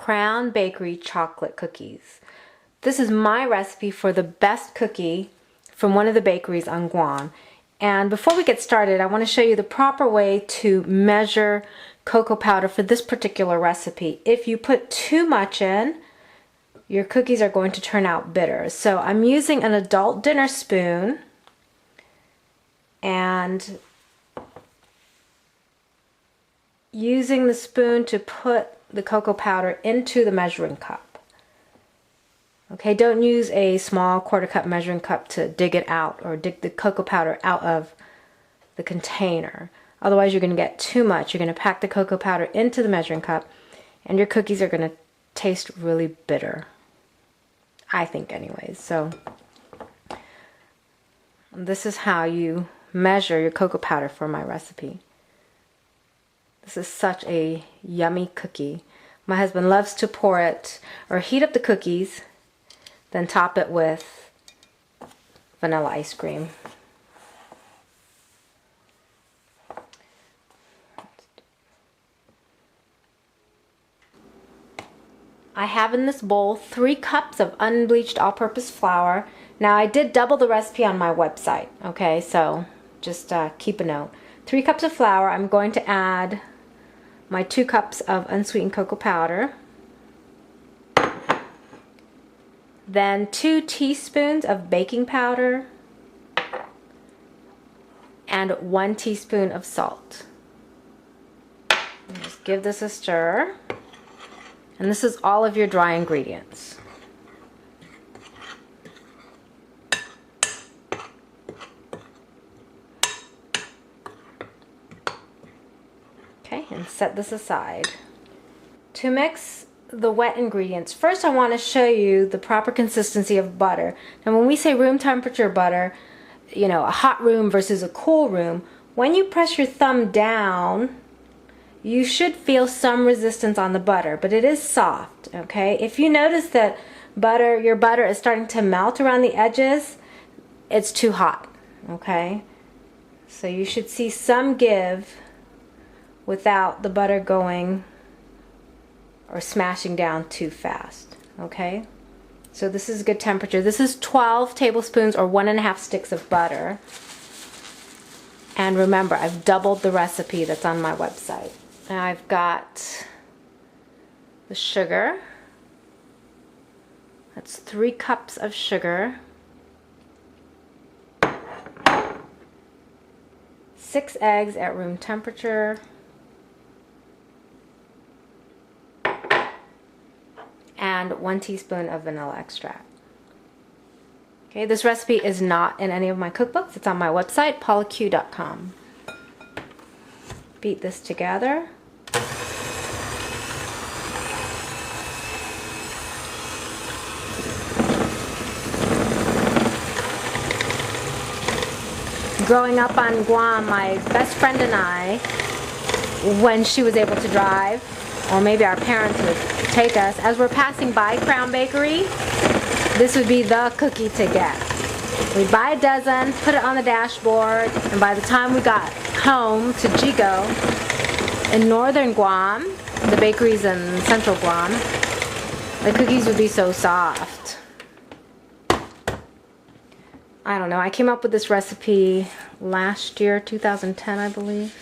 Crown Bakery chocolate cookies. This is my recipe for the best cookie from one of the bakeries on Guam. And before we get started, I want to show you the proper way to measure cocoa powder for this particular recipe. If you put too much in, your cookies are going to turn out bitter. So I'm using an adult dinner spoon and using the spoon to put the cocoa powder into the measuring cup. Okay, don't use a small quarter cup measuring cup to dig it out or dig the cocoa powder out of the container. Otherwise you're going to get too much. You're going to pack the cocoa powder into the measuring cup and your cookies are going to taste really bitter. I think anyways. So this is how you measure your cocoa powder for my recipe. This is such a yummy cookie. My husband loves to pour it or heat up the cookies, then top it with vanilla ice cream. I have in this bowl 3 cups of unbleached all-purpose flour. Now I did double the recipe on my website, okay, so just keep a note. 3 cups of flour. I'm going to add my 2 cups of unsweetened cocoa powder. Then 2 teaspoons of baking powder and 1 teaspoon of salt. Just give this a stir. And this is all of your dry ingredients. Okay, and set this aside. To mix the wet ingredients, first I want to show you the proper consistency of butter. Now when we say room temperature butter, you know, a hot room versus a cool room, when you press your thumb down, you should feel some resistance on the butter, but it is soft, okay? If you notice that your butter is starting to melt around the edges, it's too hot, okay? So you should see some give without the butter going or smashing down too fast, okay? So this is a good temperature. This is 12 tablespoons or 1.5 sticks of butter. And remember, I've doubled the recipe that's on my website. Now I've got the sugar. That's 3 cups of sugar. 6 eggs at room temperature. And 1 teaspoon of vanilla extract. Okay, this recipe is not in any of my cookbooks. It's on my website, paulaq.com. Beat this together. Growing up on Guam, my best friend and I, when she was able to drive, or maybe our parents would take us, as we're passing by Crown Bakery, this would be the cookie to get. We'd buy a dozen, put it on the dashboard, and by the time we got home to Jigo in northern Guam, the bakeries in central Guam, the cookies would be so soft. I don't know, I came up with this recipe last year, 2010, I believe.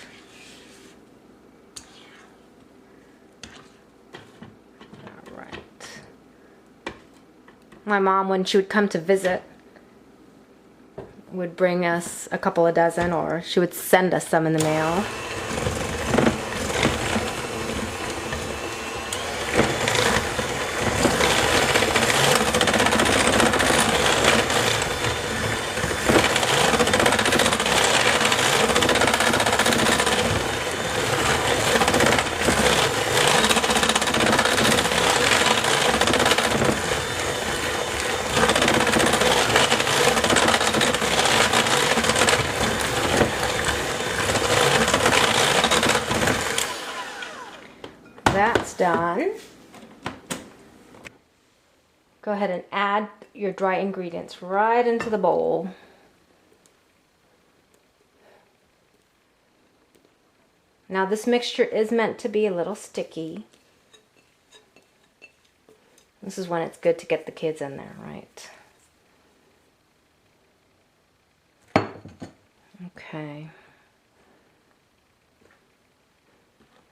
All right. My mom, when she would come to visit, would bring us a couple of dozen, or she would send us some in the mail. That's done. Go ahead and add your dry ingredients right into the bowl. Now this mixture is meant to be a little sticky. This is when it's good to get the kids in there, right? Okay.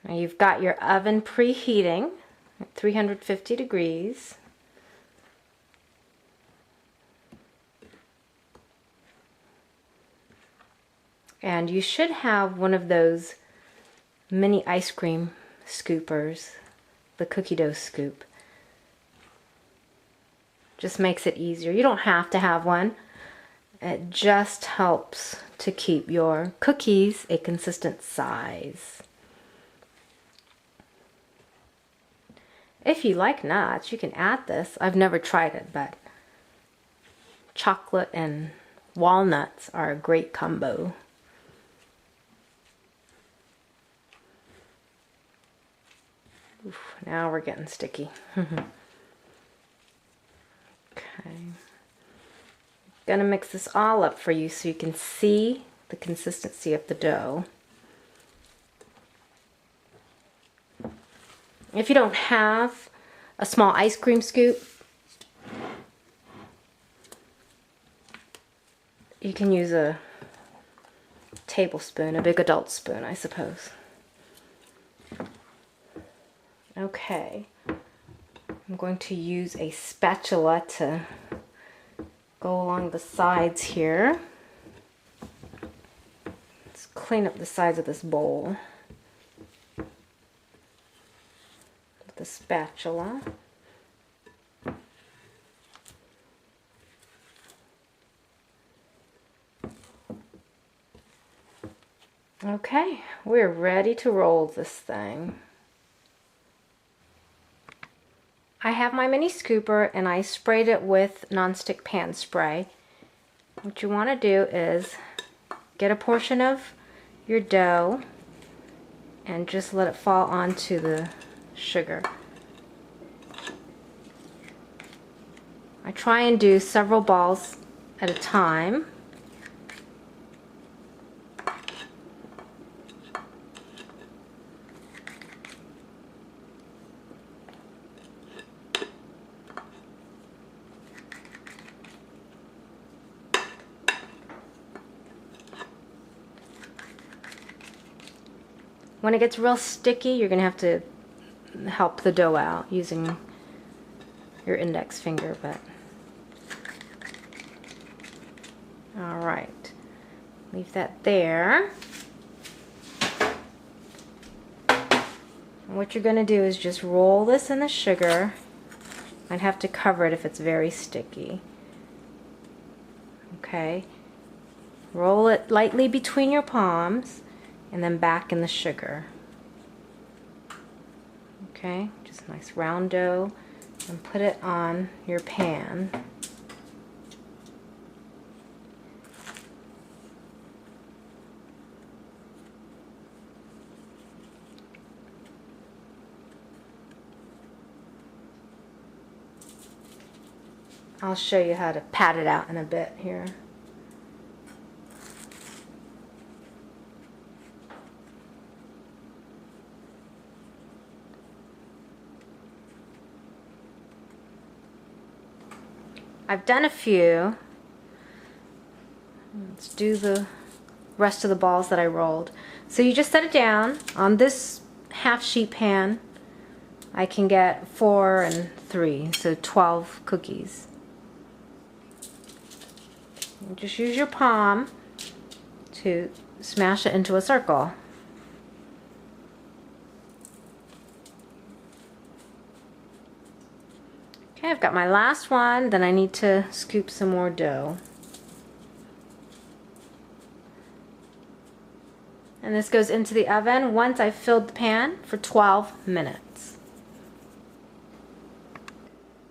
Now you've got your oven preheating at 350 degrees. And you should have one of those mini ice cream scoopers, the cookie dough scoop. Just makes it easier. You don't have to have one. It just helps to keep your cookies a consistent size. If you like nuts, you can add this. I've never tried it, but chocolate and walnuts are a great combo. Oof, now we're getting sticky. Okay. Gonna mix this all up for you so you can see the consistency of the dough. If you don't have a small ice cream scoop, you can use a tablespoon, a big adult spoon, I suppose. Okay, I'm going to use a spatula to go along the sides here. Let's clean up the sides of this bowl with the spatula. Okay, we're ready to roll this thing. I have my mini scooper and I sprayed it with nonstick pan spray. What you want to do is get a portion of your dough and just let it fall onto the sugar. I try and do several balls at a time. When it gets real sticky, you're going to have to help the dough out using your index finger, but all right, leave that there. And what you're going to do is just roll this in the sugar. I'd have to cover it if it's very sticky. Okay, roll it lightly between your palms and then back in the sugar. Okay, just nice round dough, and put it on your pan. I'll show you how to pat it out in a bit here. I've done a few. Let's do the rest of the balls that I rolled. So you just set it down on this half sheet pan. I can get 4 and 3, so 12 cookies. You just use your palm to smash it into a circle. Okay, I've got my last one, then I need to scoop some more dough. And this goes into the oven once I've filled the pan for 12 minutes.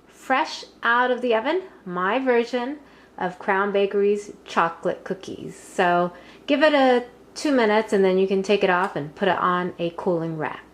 Fresh out of the oven, my version of Crown Bakery's chocolate cookies. So give it 2 minutes and then you can take it off and put it on a cooling rack.